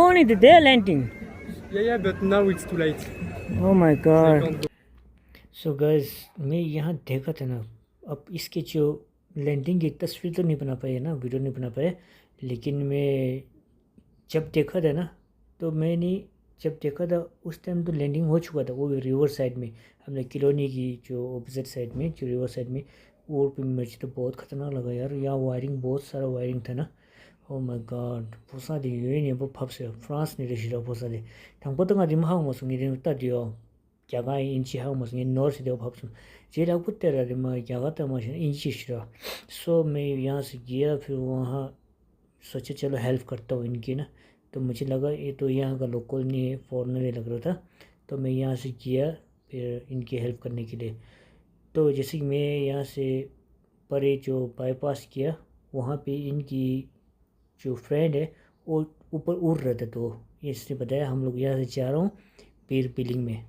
morning they are landing. Yeah, but now it's too late. Oh my god. So guys, मैं यहाँ देखा था ना, अब इसके जो लैंडिंग की तस्वीर तो नहीं बना पाए ना, वीडियो नहीं बना पाए, लेकिन मैं जब देखा था ना, तो मैंने जब देखा था उस टाइम तो लैंडिंग हो चुका था, वो रिवर साइड में, हमने कॉलोनी की जो ऑपोजिट साइड में, जो रिवर साइड में, वो पे मुझे तो बहुत ख़तरनाक लगा यार। यहाँ वायरिंग, बहुत सारा वायरिंग था ना। Oh my god, 보사디 유인이 뭐 팝스요. 프랑스 니르시로 보사디. 당보다가 님하고 무슨 일이 있다디요. 야가 인치하고 무슨 일 노르시도 팝스. 제가 그때라 뭐 야가다 मशीन इंचिशरा। सो मैं यहाँ से गया, फिर वहाँ सोचा चलो हेल्प करता हूँ इनकी ना। तो मुझे लगा ये तो यहाँ का लोकल नहीं है, फॉरेनर ही लग रहा था। तो मैं यहाँ से गया फिर इनकी हेल्प करने के लिए। तो जैसे कि मैं यहाँ से परे जो बाईपास किया, वहाँ पे इनकी जो फ्रेंड है वो ऊपर उड़ रहा था। तो इसने बताया हम लोग यहाँ से जा रहा हूँ पीर बिलिंग में।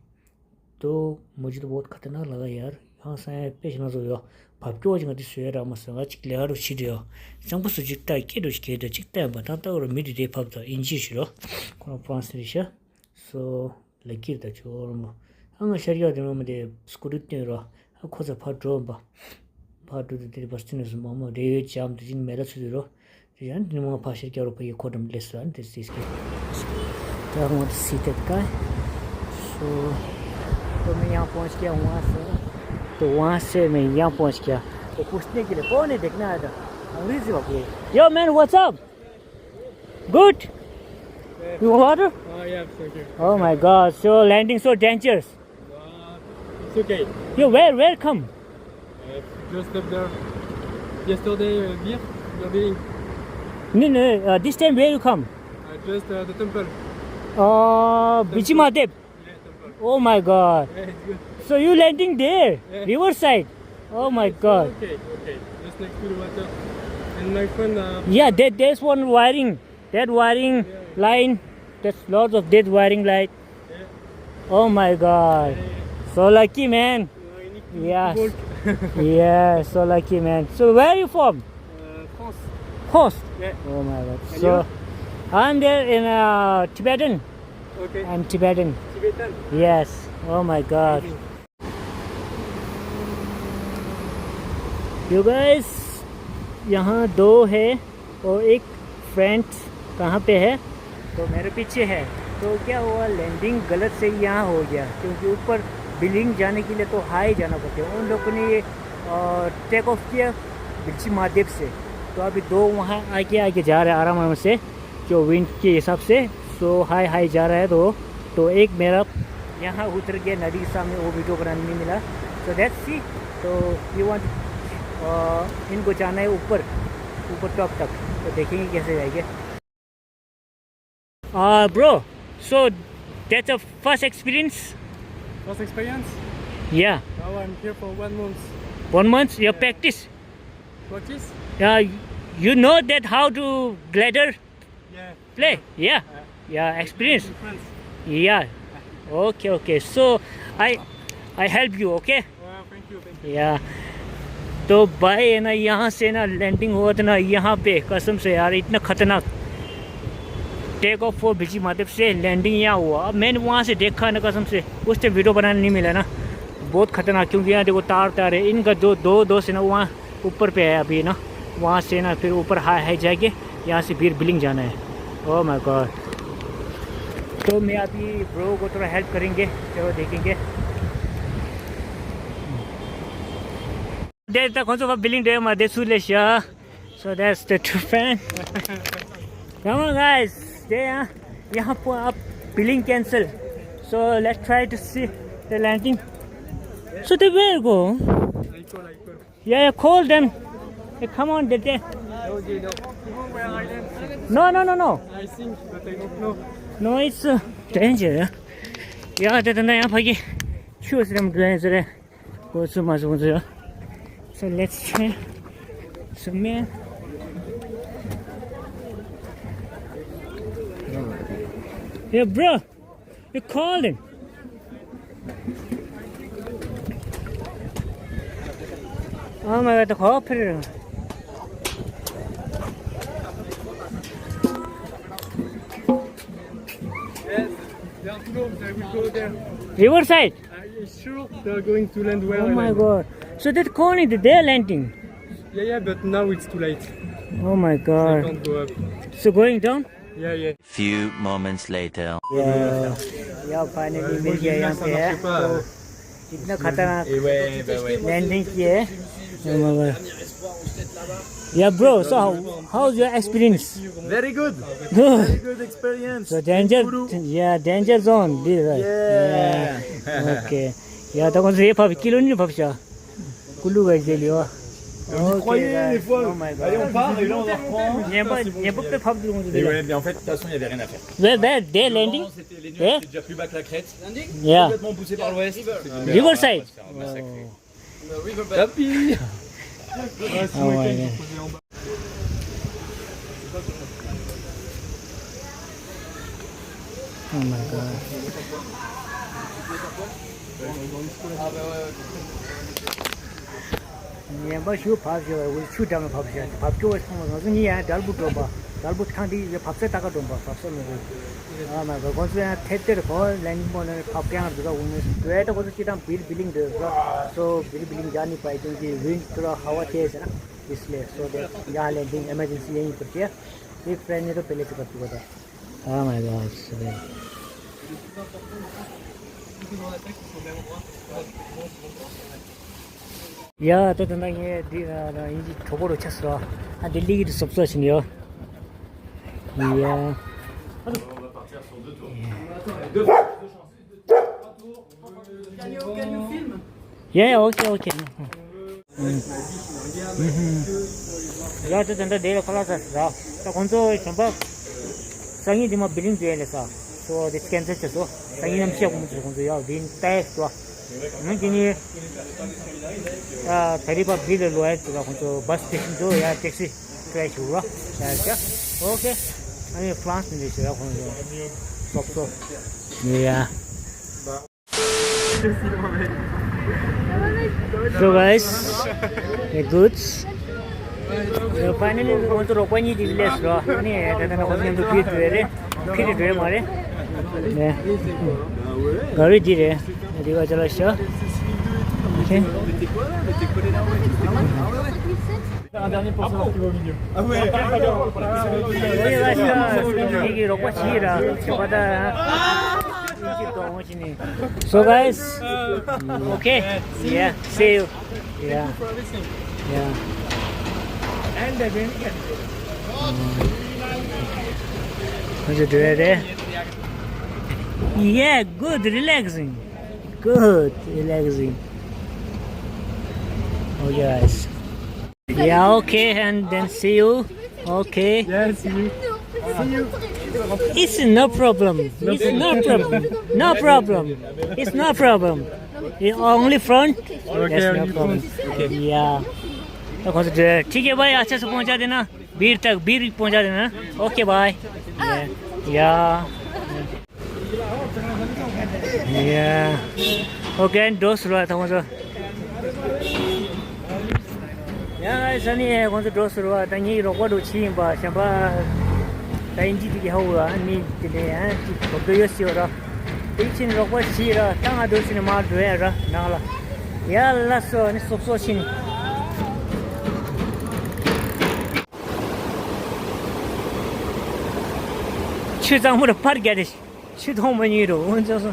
तो मुझे तो बहुत ख़तरनाक लगा यार। यहाँ से पेश नजर 밥도 오징어 디스에 라마스가 직례하러 시려 정부수 직다 있게도 시켜도 직다 받았다 그러 미리 대팝도 인지시로 그런 프랑스리샤 so 레키다 저뭐 한가 셔리아 되는데 스쿠르티로 하고서 파드롬바 파드도 버스티너스 뭐뭐 레이 잠도 진 메라스로 지안 니모 파시르게 유로파에 코덤 레스란 디스티스케 तो सीटेड का so तो मैं यहाँ पहुँच गया वहाँ से। तो वहाँ से मैं यहाँ पहुँच गया तो पूछने के लिए कौन है देखना आया था अंग्रेजी बाकी। Yo man, what's up? Good? You want water? Oh yeah, thank you. Oh my god, so landing so dangerous. It's okay. Yo, where come? Just up there. Yesterday, beer, you're being. No, this time where you come? Just the temple. Bichimadev. Yeah, temple. Oh my god. Yeah, it's good. So you landing there, Yeah. riverside. Oh my god. Okay. Just next to the water. And my friend. Yeah, there's one wiring. That wiring line. There's lots of dead wiring light. Yeah. Oh my god. So lucky man. I need to Yes. walk. Yeah, so lucky man. So where are you from? France. Host. Yeah. Oh my god. And So I'm there in Tibetan. Okay. I'm Tibetan. Tibetan. Yes. Oh my god. You guys, यहाँ दो है और एक friend कहाँ पे है, तो मेरे पीछे है। तो क्या हुआ, लैंडिंग गलत से यहाँ हो गया, क्योंकि ऊपर बिलिंग जाने के लिए तो हाई जाना पड़ता है। उन लोगों ने ये टेक ऑफ किया बिल्ची महादेव से। तो अभी दो वहाँ आगे जा रहे हैं आराम आराम से, जो विंड के हिसाब से। सो हाई जा रहा है। तो एक मेरा यहाँ उतर गया नदी के सामने, वो वीडियो बनाने नहीं मिला। So that's see. तो यू वांट इनको जाना है ऊपर टॉप तक, तो देखेंगे कैसे जाएंगे। Bro, so that's a first experience. First experience? Yeah. Oh, I'm here for 1 month. 1 month, your practice. Practice? You know that how to glider Yeah. play? Yeah, experience. Friends. Yeah. Okay. So I help you, okay? Wow, thank you. Yeah. तो भाई है ना, यहाँ से ना landing हुआ था ना यहाँ पे, कसम से यार इतना खतरनाक टेक ऑफ हो बिची मादेव से लैंडिंग यहाँ हुआ। अब मैंने वहाँ से देखा ना, कसम से उस टाइम वीडियो बनाने नहीं मिला ना, बहुत खतरनाक। क्योंकि यहाँ देखो तार है इनका, दो से ना वहाँ ऊपर पे है अभी ना, वहाँ से ना फिर ऊपर हाई जाएंगे, यहाँ से फिर बिलिंग जाना है। Oh my God. तो मैं अभी ब्रो को थोड़ा हेल्प करेंगे, चलो देखेंगे। There's the concept of building them, Desulesia. So that's the two fan. Come on guys, there. यहाँ पर आप building cancel. So let's try to see the landing. So they will go. I call. Yeah, call them. Hey, come on, they. No, they don't. You know where I am? No. I think, but I don't know. No, it's danger. Yeah, that's the यहाँ भाई choose them danger. Go to my zone. So let's try some man. Yeah, bro, you called him. Oh my god, the cooper. They will go there. Riverside. Sure, they are going to land where Oh I my land. god. So that corner they're landing. Yeah, but now it's too late. Oh my They god. can't go up. So going down? Yeah. Few moments later. या finally मिल गया यहाँ पे है तो इतना खतरनाक landing की है या bro so how your experience Very good. good Very good experience. so danger zone okay या तो कौन से ये फाप किलो नहीं फाप चा कुल्लू गए जे लियो Vous croyez des fois Oh my God. Allez, on part et là on en reprend. ये पे फाप दूँ Et ouais, mais en fait, de toute façon, il n'y avait rien à faire. where they landing C'était les Yeah. nuages, c'était déjà plus bas que la crête. yeah Complètement poussé par l'ouest. Riverside. Tapis. oh my god oh my god你把手拍起来，我手这样拍不起来，拍不我我是你眼点不着吧，点不看的也拍不出大个中吧，拍不了那个。啊，那个光是太对了，光来你们那拍不样子个，我们对的，我是经常बिल्डिंग的个，so building जाने पाए क्योंकि wind थोड़ा हवा तेज है ना, इसलिए so यहाँ लैंडिंग इमरजेंसी यहीं करती है। एक फ्रेंड ने तो पहले से करती था। Oh my God, 야, 또 등당에 이제 저거로 쳤어. 아, 릴리기도 섭섭하시네요. 이야. 예, 오케이. 야, 또 등당 내려 갈라졌어. 자, 건조 전부 상이 좀 빌링 돼야겠어. 또 this cancel 쳤어. 상이 남치하고 문제 건조야. 윈 떼서. 그니 대리바 비를 놓아야 되가 건조 버스 스테이션도 야 택시 크래시 후라. 자, 오케이. 아니 프랑스 인도시아 건조. 쏙쏙. 야. So guys, the goods. So finally we want to rokwani di village ro. Ani dana na konyo to fit dere. Fit dere mare. Ne. Gari di re. Diga chala sha. Okay. Un dernier pour savoir qui va au milieu. Ah ouais. 이게 로봇이라 저보다 So guys, okay, yeah, see you, yeah. And again, what's it doing? Yeah, good, relaxing. Okay, guys. Yeah, okay, and then see you. Okay. Yeah, see you. It's no problem. It's no problem. It's no problem. It's only front. That's no problem. Yeah. ठीक है भाई अच्छे से पहुंचा देना बीर पहुंचा देना okay bye okay दोस्त रहा था मुझे ऐसा नहीं है कौन सा दोस्त रहा था ये रोको दो चीज़ बा शंबा टाइंजी दिखे हुआ नहीं दिले हैं बहुत यो सी हो रहा इचिन रोको सी रहा तंगा दोस्त ने मार दो है रहा नाला यार लासो ने सोचो चिन去咱们的park 的，去他们那头，我就是。